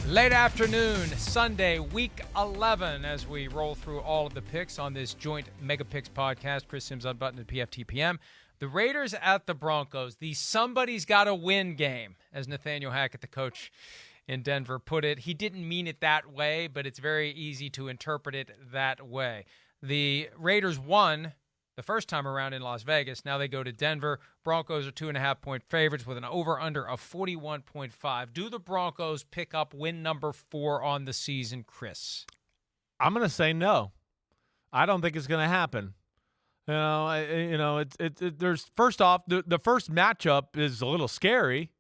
Late afternoon, Sunday, week 11, as we roll through all of the picks on this joint Mega Picks podcast. Chris Simms Unbuttoned at PFTPM. The Raiders at the Broncos, the somebody's got to win game, as Nathaniel Hackett, the coach in Denver, put it. He didn't mean it that way, but it's very easy to interpret it that way. The Raiders won the first time around in Las Vegas. Now they go to Denver. Broncos are 2.5-point favorites with an over-under of 41.5. Do the Broncos pick up win number 4 on the season, Chris? I'm going to say no. I don't think it's going to happen. There's first off, the first matchup is a little scary.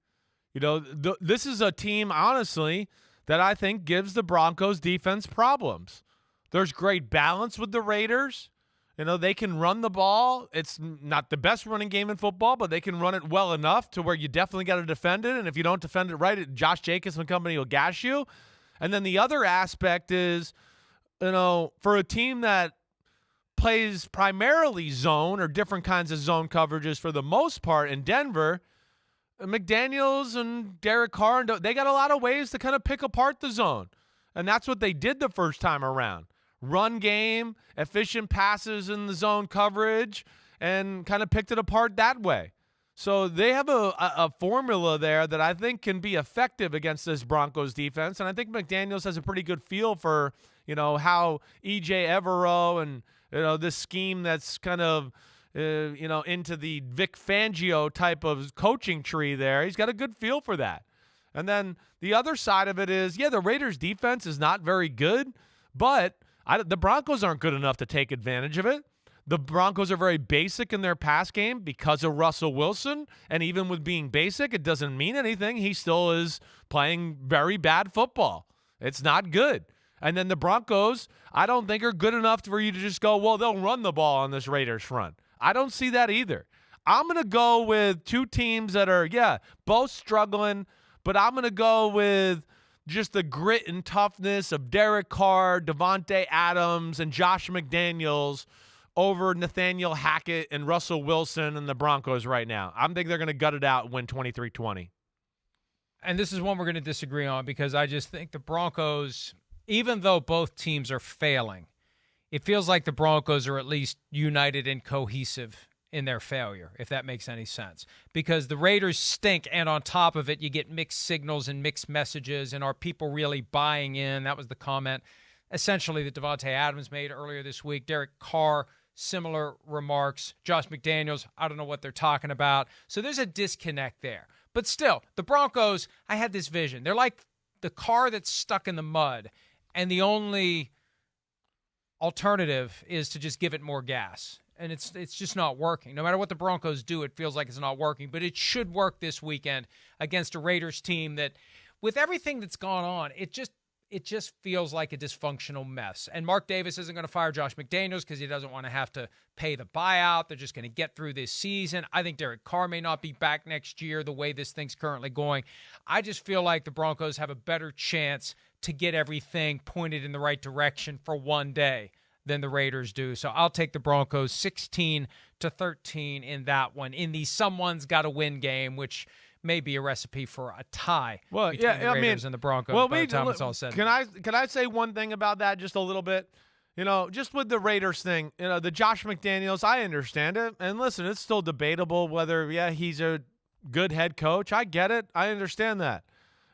This is a team, honestly, that I think gives the Broncos defense problems. There's great balance with the Raiders. They can run the ball. It's not the best running game in football, but they can run it well enough to where you definitely got to defend it. And if you don't defend it right, Josh Jacobs and company will gash you. And then the other aspect is, for a team that plays primarily zone or different kinds of zone coverages for the most part in Denver, McDaniels and Derek Carr, they got a lot of ways to kind of pick apart the zone. And that's what they did the first time around. Run game, efficient passes in the zone coverage, and kind of picked it apart that way. So they have a formula there that I think can be effective against this Broncos defense. And I think McDaniels has a pretty good feel for, how E.J. Evero and, this scheme that's kind of, into the Vic Fangio type of coaching tree there. He's got a good feel for that. And then the other side of it is, the Raiders defense is not very good, but the Broncos aren't good enough to take advantage of it. The Broncos are very basic in their pass game because of Russell Wilson, and even with being basic, it doesn't mean anything. He still is playing very bad football. It's not good. And then the Broncos, I don't think are good enough for you to just go, well, they'll run the ball on this Raiders front. I don't see that either. I'm going to go with two teams that are, both struggling, but I'm going to go with just the grit and toughness of Derek Carr, Devontae Adams, and Josh McDaniels over Nathaniel Hackett and Russell Wilson and the Broncos right now. I think they're going to gut it out and win 23-20. And this is one we're going to disagree on because I just think the Broncos, even though both teams are failing, it feels like the Broncos are at least united and cohesive in their failure, if that makes any sense. Because the Raiders stink, and on top of it, you get mixed signals and mixed messages, and are people really buying in? That was the comment, essentially, that Devontae Adams made earlier this week. Derek Carr, similar remarks. Josh McDaniels, I don't know what they're talking about. So there's a disconnect there. But still, the Broncos, I had this vision. They're like the car that's stuck in the mud, and the only alternative is to just give it more gas. And it's just not working. No matter what the Broncos do, it feels like it's not working. But it should work this weekend against a Raiders team that, with everything that's gone on, it just feels like a dysfunctional mess. And Mark Davis isn't going to fire Josh McDaniels because he doesn't want to have to pay the buyout. They're just going to get through this season. I think Derek Carr may not be back next year the way this thing's currently going. I just feel like the Broncos have a better chance to get everything pointed in the right direction for one day than the Raiders do. So I'll take the Broncos 16-13 in that one, in the someone's got to win game, which may be a recipe for a tie between the Raiders and the Broncos by the time it's all said. Can I say one thing about that just a little bit? Just with the Raiders thing, the Josh McDaniels, I understand it. And listen, it's still debatable whether, he's a good head coach. I get it. I understand that.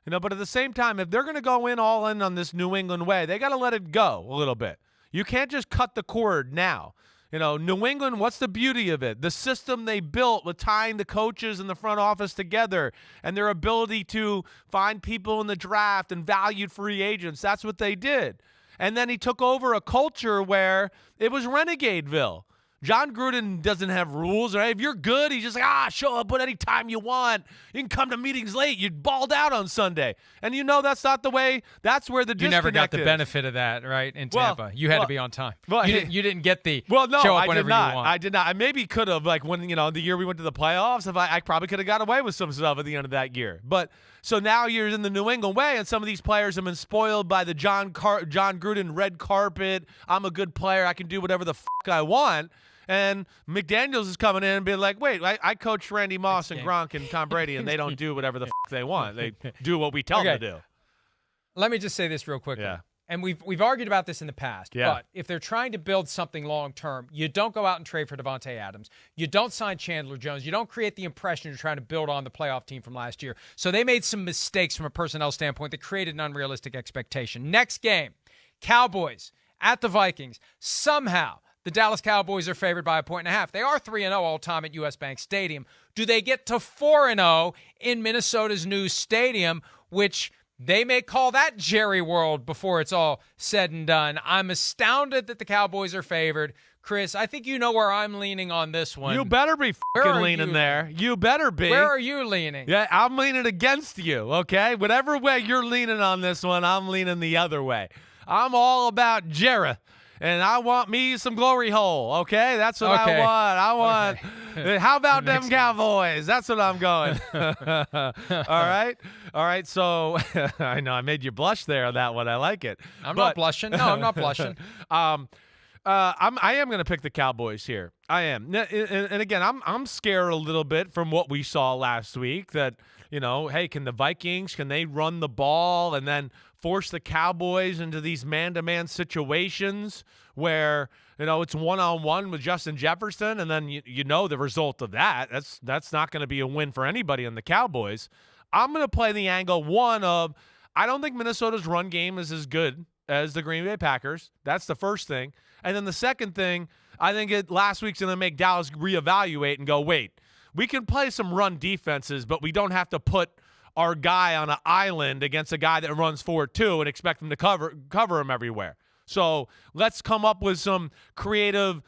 But at the same time, if they're going to go all in on this New England way, they got to let it go a little bit. You can't just cut the cord now. New England, what's the beauty of it? The system they built with tying the coaches and the front office together and their ability to find people in the draft and valued free agents. That's what they did. And then he took over a culture where it was Renegadeville. John Gruden doesn't have rules. Right? If you're good, he's just like, show up at any time you want. You can come to meetings late. You balled out on Sunday. And that's not the way. That's where the disconnect is. You never got the benefit of that, right, in Tampa. You had to be on time. Well, you didn't get the show up whenever you want. I did not. I maybe could have, like when, the year we went to the playoffs, if I probably could have got away with some stuff at the end of that year. But so now you're in the New England way, and some of these players have been spoiled by the John Gruden red carpet. I'm a good player. I can do whatever the I want. And McDaniels is coming in and being like, wait, I coach Randy Moss and Gronk and Tom Brady, and they don't do whatever the they want. They do what we tell them to do. Let me just say this real quickly. Yeah. And we've argued about this in the past. Yeah. But if they're trying to build something long-term, you don't go out and trade for Devontae Adams. You don't sign Chandler Jones. You don't create the impression you're trying to build on the playoff team from last year. So they made some mistakes from a personnel standpoint that created an unrealistic expectation. Next game, Cowboys at the Vikings. Somehow, the Dallas Cowboys are favored by 1.5. They are 3-0 all-time at U.S. Bank Stadium. Do they get to 4-0 in Minnesota's new stadium, which they may call that Jerry World before it's all said and done? I'm astounded that the Cowboys are favored. Chris, I think you know where I'm leaning on this one. You better be fucking leaning there. You better be. Where are you leaning? Yeah, I'm leaning against you, okay? Whatever way you're leaning on this one, I'm leaning the other way. I'm all about Jerry. And I want me some glory hole, okay? That's what I want. How about them Cowboys? That's what I'm going. All right. So I know I made you blush there on that one. I like it. I'm not blushing. No, I'm not blushing. I am going to pick the Cowboys here. I am. And again, I'm scared a little bit from what we saw last week that, hey, can the Vikings, can they run the ball and then force the Cowboys into these man-to-man situations where, it's one-on-one with Justin Jefferson, and then the result of that. That's not going to be a win for anybody on the Cowboys. I'm going to play the angle, one, of I don't think Minnesota's run game is as good as the Green Bay Packers. That's the first thing. And then the second thing, I think last week's going to make Dallas reevaluate and go, wait, we can play some run defenses, but we don't have to put our guy on an island against a guy that runs forward too and expect him to cover him everywhere. So let's come up with some creative,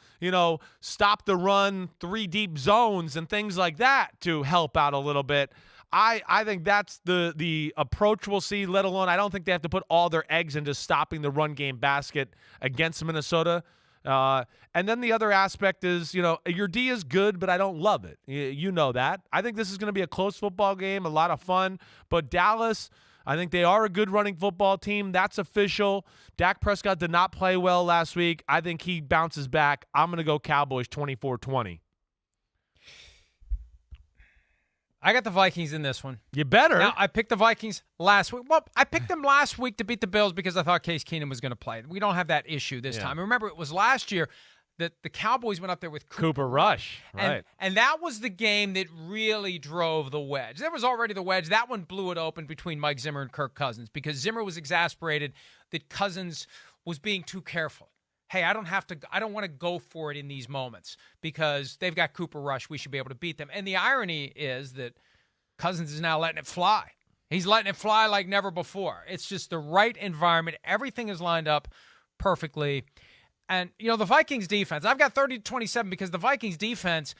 stop the run, 3 deep zones and things like that to help out a little bit. I think that's the approach we'll see, let alone I don't think they have to put all their eggs into stopping the run game basket against Minnesota. And then the other aspect is, your D is good, but I don't love it. You know that. I think this is going to be a close football game, a lot of fun. But Dallas, I think they are a good running football team. That's official. Dak Prescott did not play well last week. I think he bounces back. I'm going to go Cowboys 24-20. I got the Vikings in this one. You better. Now, I picked the Vikings last week. Well, I picked them last week to beat the Bills because I thought Case Keenum was going to play. We don't have that issue this time. Remember, it was last year that the Cowboys went up there with Cooper Rush. Right. And that was the game that really drove the wedge. There was already the wedge. That one blew it open between Mike Zimmer and Kirk Cousins because Zimmer was exasperated that Cousins was being too careful. Hey, I don't want to go for it in these moments because they've got Cooper Rush. We should be able to beat them. And the irony is that Cousins is now letting it fly. He's letting it fly like never before. It's just the right environment. Everything is lined up perfectly. And, the Vikings defense, I've got 30-27 because the Vikings defense,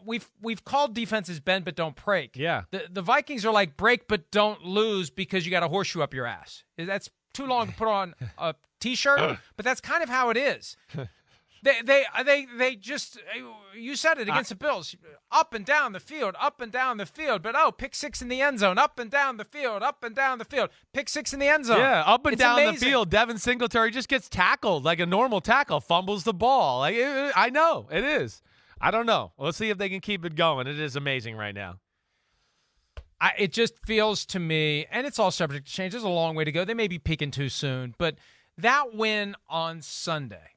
we've called defenses bend but don't break. Yeah. The Vikings are like break but don't lose because you got a horseshoe up your ass. That's too long to put on a T-shirt, but that's kind of how it is. They just, you said it against the Bills, up and down the field, but pick six in the end zone, up and down the field, pick six in the end zone. Yeah, up and It's down amazing. the field. Devin Singletary just gets tackled like a normal tackle, fumbles the ball. I know, it is. I don't know. Let's see if they can keep it going. It is amazing right now. It just feels to me, and it's all subject to change. There's a long way to go. They may be peaking too soon, but that win on Sunday,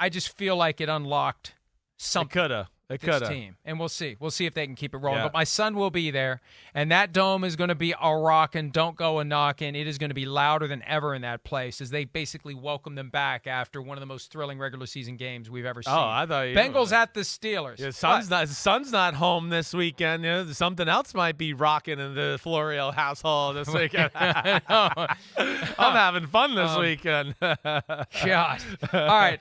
I just feel like it unlocked something. It this coulda. team, and we'll see. We'll see if they can keep it rolling. Yeah. But my son will be there, and that dome is going to be a rockin'. Don't go a knockin'. It is going to be louder than ever in that place as they basically welcome them back after one of the most thrill regular season games we've ever seen. Oh, I thought Bengals at the Steelers. Yeah, son's not home this weekend. Something else might be rocking in the Florio household this weekend. I'm having fun this weekend. God. All right.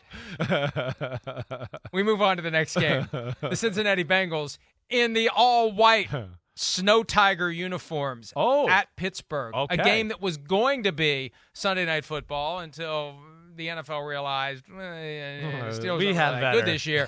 We move on to the next game. The Cincinnati Bengals in the all-white Snow Tiger uniforms at Pittsburgh. Okay. A game that was going to be Sunday Night Football until the NFL realized Steelers we aren't have that better. good this year.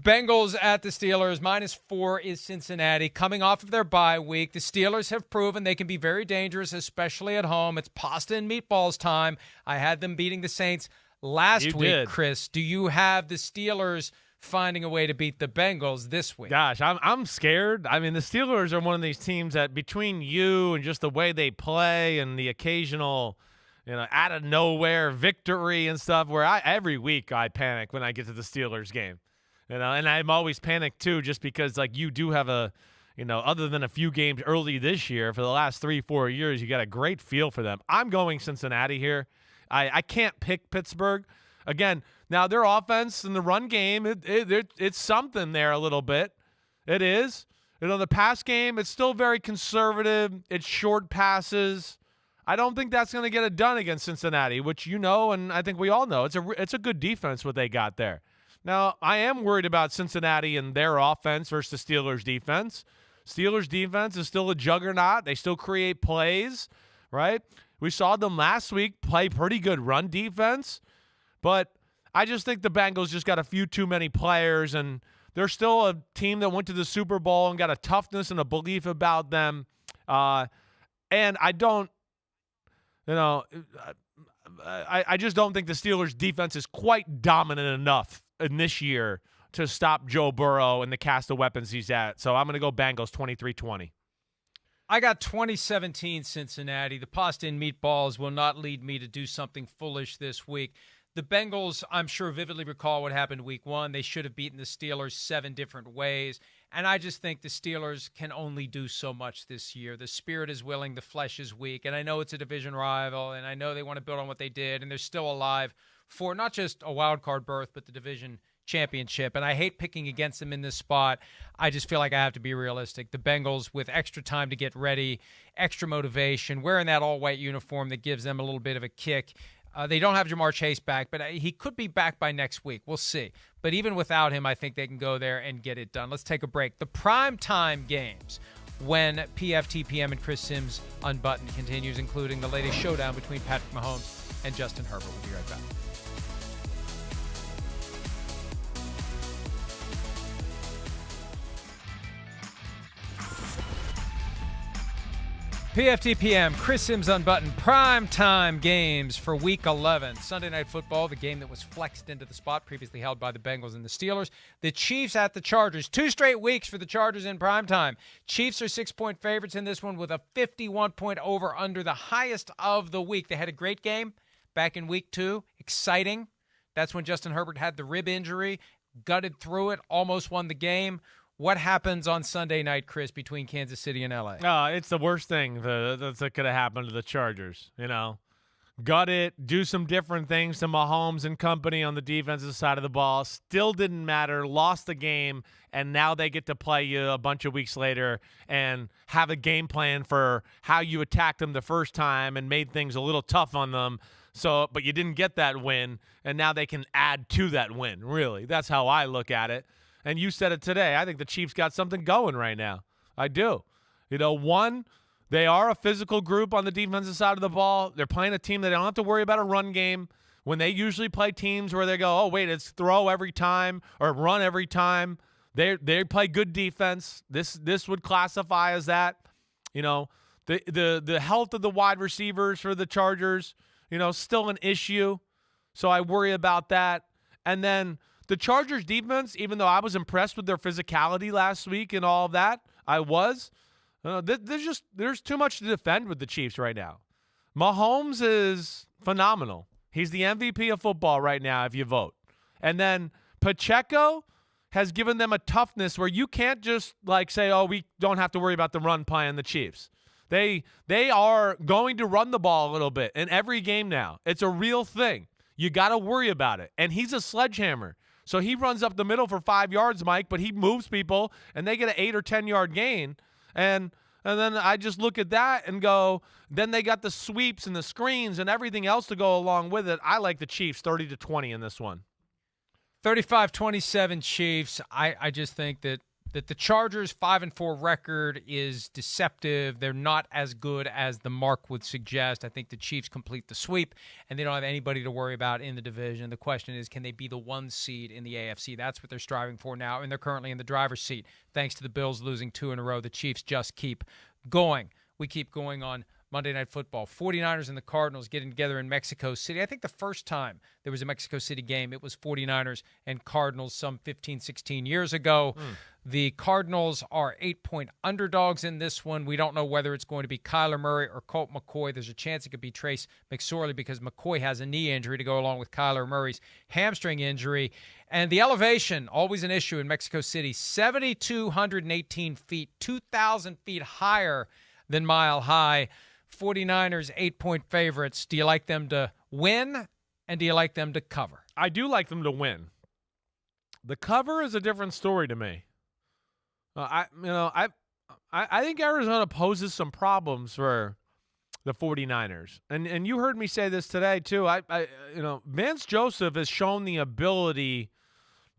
Bengals at the Steelers. -4 is Cincinnati. Coming off of their bye week, the Steelers have proven they can be very dangerous, especially at home. It's pasta and meatballs time. I had them beating the Saints last week, did. Chris. Do you have the Steelers finding a way to beat the Bengals this week? Gosh, I'm scared. I mean, the Steelers are one of these teams that between you and just the way they play and the occasional, out of nowhere victory and stuff, where every week I panic when I get to the Steelers game, and I'm always panicked too, just because you do have other than a few games early this year, for the last 3-4 years, you got a great feel for them. I'm going Cincinnati here. I can't pick Pittsburgh. Again, now their offense in the run game, it's something there a little bit. It is. The pass game, it's still very conservative. It's short passes. I don't think that's going to get it done against Cincinnati, which and I think we all know. It's a good defense what they got there. Now, I am worried about Cincinnati and their offense versus the Steelers' defense. Steelers' defense is still a juggernaut. They still create plays, right? We saw them last week play pretty good run defense. But I just think the Bengals just got a few too many players, and they're still a team that went to the Super Bowl and got a toughness and a belief about them. And I don't, I just don't think the Steelers' defense is quite dominant enough in this year to stop Joe Burrow and the cast of weapons he's at. So I'm going to go Bengals 23-20. I got 2017 Cincinnati. The pasta and meatballs will not lead me to do something foolish this week. The Bengals, I'm sure, vividly recall what happened week one. They should have beaten the Steelers 7 different ways. And I just think the Steelers can only do so much this year. The spirit is willing, the flesh is weak. And I know it's a division rival, and I know they want to build on what they did, and they're still alive for not just a wild card berth, but the division championship. And I hate picking against them in this spot. I just feel like I have to be realistic. The Bengals, with extra time to get ready, extra motivation, wearing that all-white uniform that gives them a little bit of a kick. They don't have Jamar Chase back, but he could be back by next week. We'll see. But even without him, I think they can go there and get it done. Let's take a break. The primetime games when PFTPM and Chris Simms Unbuttoned continues, including the latest showdown between Patrick Mahomes and Justin Herbert. We'll be right back. PFTPM, Chris Simms Unbuttoned, primetime games for Week 11. Sunday Night Football, the game that was flexed into the spot previously held by the Bengals and the Steelers. The Chiefs at the Chargers. 2 straight weeks for the Chargers in primetime. Chiefs are 6-point favorites in this one with a 51-point over-under, the highest of the week. They had a great game back in Week 2. Exciting. That's when Justin Herbert had the rib injury, gutted through it, almost won the game. What happens on Sunday night, Chris, between Kansas City and L.A.? It's the worst thing that could have happened to the Chargers, gut it, do some different things to Mahomes and company on the defensive side of the ball. Still didn't matter, lost the game, and now they get to play you a bunch of weeks later and have a game plan for how you attacked them the first time and made things a little tough on them. So, but you didn't get that win, and now they can add to that win, really. That's how I look at it. And you said it today. I think the Chiefs got something going right now. I do. One, they are a physical group on the defensive side of the ball. They're playing a team that they don't have to worry about a run game. When they usually play teams where they go, oh, wait, it's throw every time or run every time, they play good defense. This would classify as that. The health of the wide receivers for the Chargers, still an issue. So I worry about that. And then the Chargers defense, even though I was impressed with their physicality last week and all of that, I was. There's too much to defend with the Chiefs right now. Mahomes is phenomenal. He's the MVP of football right now if you vote. And then Pacheco has given them a toughness where you can't just say, oh, we don't have to worry about the run play on the Chiefs. They are going to run the ball a little bit in every game now. It's a real thing. You got to worry about it. And he's a sledgehammer. So he runs up the middle for 5 yards, Mike, but he moves people, and they get an 8 or 10-yard gain. And then I just look at that and go, then they got the sweeps and the screens and everything else to go along with it. I like the Chiefs 30-20 in this one. 35-27 Chiefs. I just think that the Chargers' 5-4 record is deceptive. They're not as good as the mark would suggest. I think the Chiefs complete the sweep, and they don't have anybody to worry about in the division. The question is, can they be the 1 seed in the AFC? That's what they're striving for now, and they're currently in the driver's seat. Thanks to the Bills losing 2 in a row, the Chiefs just keep going. We keep going on Monday Night Football. 49ers and the Cardinals getting together in Mexico City. I think the first time there was a Mexico City game, it was 49ers and Cardinals some 15, 16 years ago. The Cardinals are 8-point underdogs in this one. We don't know whether it's going to be Kyler Murray or Colt McCoy. There's a chance it could be Trace McSorley because McCoy has a knee injury to go along with Kyler Murray's hamstring injury. And the elevation, always an issue in Mexico City, 7,218 feet, 2,000 feet higher than Mile High. 49ers 8-point favorites. Do you like them to win, and do you like them to cover? I do like them to win. The cover is a different story to me. I think Arizona poses some problems for the 49ers. And you heard me say this today too. Vance Joseph has shown the ability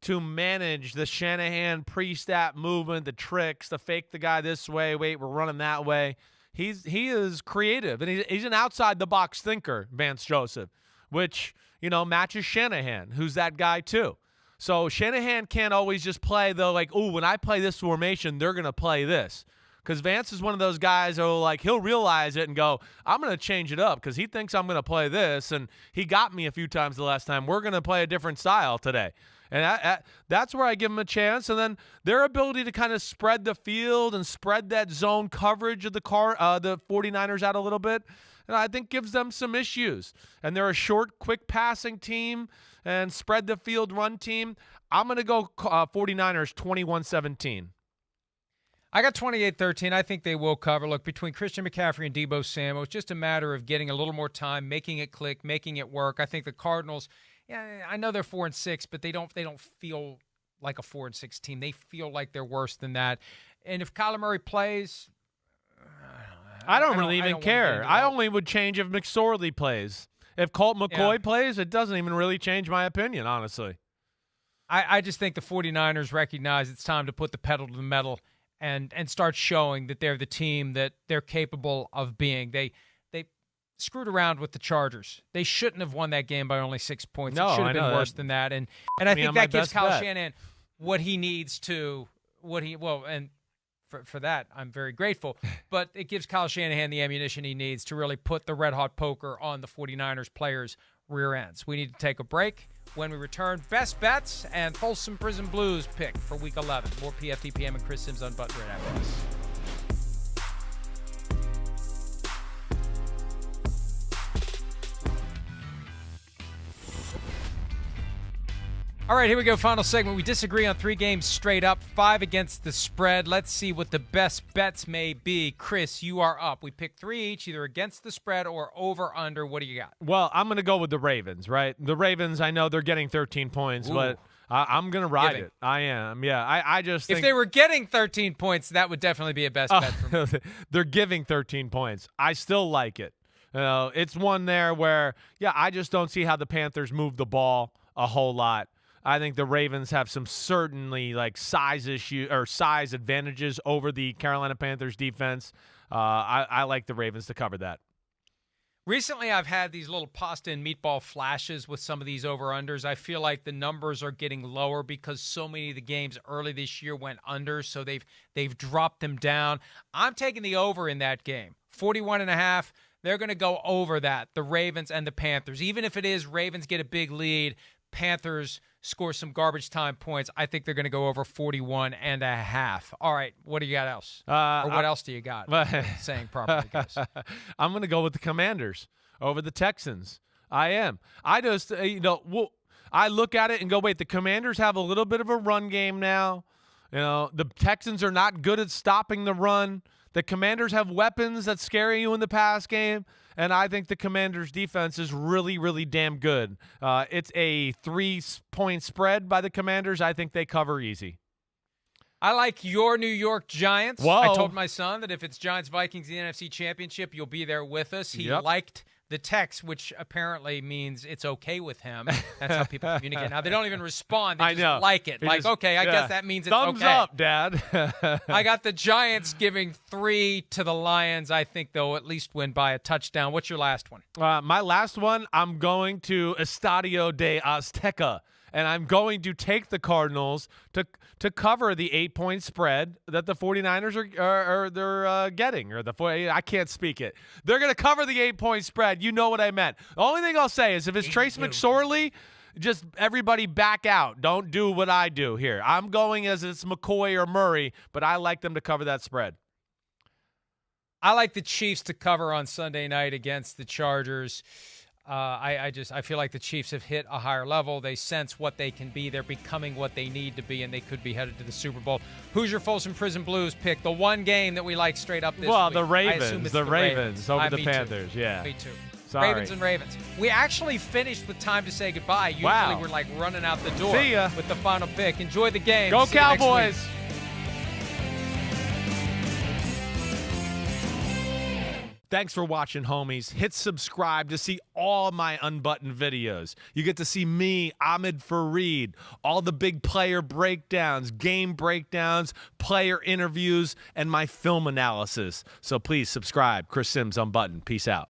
to manage the Shanahan pre-snap movement, the tricks, the fake the guy this way, wait, we're running that way. He is creative, and he's an outside-the-box thinker, Vance Joseph, which, matches Shanahan, who's that guy too. So Shanahan can't always just play when I play this formation, they're going to play this. Because Vance is one of those guys who, he'll realize it and go, I'm going to change it up because he thinks I'm going to play this, and he got me a few times the last time. We're going to play a different style today. And that's where I give them a chance. And then their ability to kind of spread the field and spread that zone coverage of the 49ers out a little bit, I think gives them some issues. And they're a short, quick passing team and spread the field run team. I'm going to go 49ers 21-17. I got 28-13. I think they will cover. Look, between Christian McCaffrey and Deebo Samuel, it's just a matter of getting a little more time, making it click, making it work. I think the Cardinals, I know they're 4-6, but they don't feel like a 4-6 team. They feel like they're worse than that. And if Kyler Murray plays, I don't really even care. I only would change if McSorley plays. If Colt McCoy plays, it doesn't even really change my opinion, honestly. I just think the 49ers recognize it's time to put the pedal to the metal and start showing that they're the team that they're capable of being. They screwed around with the Chargers. They shouldn't have won that game by only 6 points. No, it should have been worse than that. And I think that gives Kyle Shanahan what he needs to for that, I'm very grateful. But it gives Kyle Shanahan the ammunition he needs to really put the red-hot poker on the 49ers players' rear ends. We need to take a break. When we return, best bets and Folsom Prison Blues pick for Week 11. More PFTPM and Chris Simms Unbuttoned right after this. All All right, here we go. Final segment. We disagree on 3 games straight up, 5 against the spread. Let's see what the best bets may be. Chris, you are up. We pick 3 each, either against the spread or over under. What do you got? Well, I'm going to go with the Ravens, right? The Ravens, I know they're getting 13 points, but I'm going to ride it. I am. Yeah, I just think if they were getting 13 points, that would definitely be a best bet for me. They're giving 13 points. I still like it. It's one there where, I just don't see how the Panthers move the ball a whole lot. I think the Ravens have some certainly size advantages over the Carolina Panthers defense. I like the Ravens to cover that. Recently, I've had these little pasta and meatball flashes with some of these over-unders. I feel like the numbers are getting lower because so many of the games early this year went under, so they've dropped them down. I'm taking the over in that game, 41.5. They're going to go over that, the Ravens and the Panthers. Even if it is Ravens get a big lead, Panthers score some garbage time points, I think they're going to go over 41.5. All right, what do you got else? Or what else do you got? Saying properly, guys. I'm going to go with the Commanders over the Texans. I am. I just, I look at it and go, wait, the Commanders have a little bit of a run game now. The Texans are not good at stopping the run. The Commanders have weapons that scare you in the pass game, and I think the Commanders' defense is really, really damn good. It's a 3-point spread by the Commanders. I think they cover easy. I like your New York Giants. Whoa. I told my son that if it's Giants-Vikings in the NFC Championship, you'll be there with us. He liked the text, which apparently means it's okay with him. That's how people communicate. Now, they don't even respond. They just like it. I guess that means it's Thumbs okay. up, Dad. I got the Giants giving 3 to the Lions. I think they'll at least win by a touchdown. What's your last one? My last one, I'm going to Estadio de Azteca, and I'm going to take the Cardinals to cover the 8-point spread that the 49ers are getting. I can't speak it. They're going to cover the 8-point spread. You know what I meant. The only thing I'll say is if it's Trace McSorley, just everybody back out. Don't do what I do here. I'm going as it's McCoy or Murray, but I like them to cover that spread. I like the Chiefs to cover on Sunday night against the Chargers. I feel like the Chiefs have hit a higher level. They sense what they can be. They're becoming what they need to be, and they could be headed to the Super Bowl. Who's your Folsom Prison Blues pick? The one game that we like straight up this week. Well, the Ravens. The Ravens over the me Panthers. Too. Yeah. Me too. Sorry. Ravens and Ravens. We actually finished with time to say goodbye. Usually we're running out the door See ya. with the final pick. Enjoy the game. Go See you next Cowboys. week. Thanks for watching, homies. Hit subscribe to see all my unbuttoned videos. You get to see me, Ahmed Fareed, all the big player breakdowns, game breakdowns, player interviews, and my film analysis. So please subscribe. Chris Simms Unbuttoned. Peace out.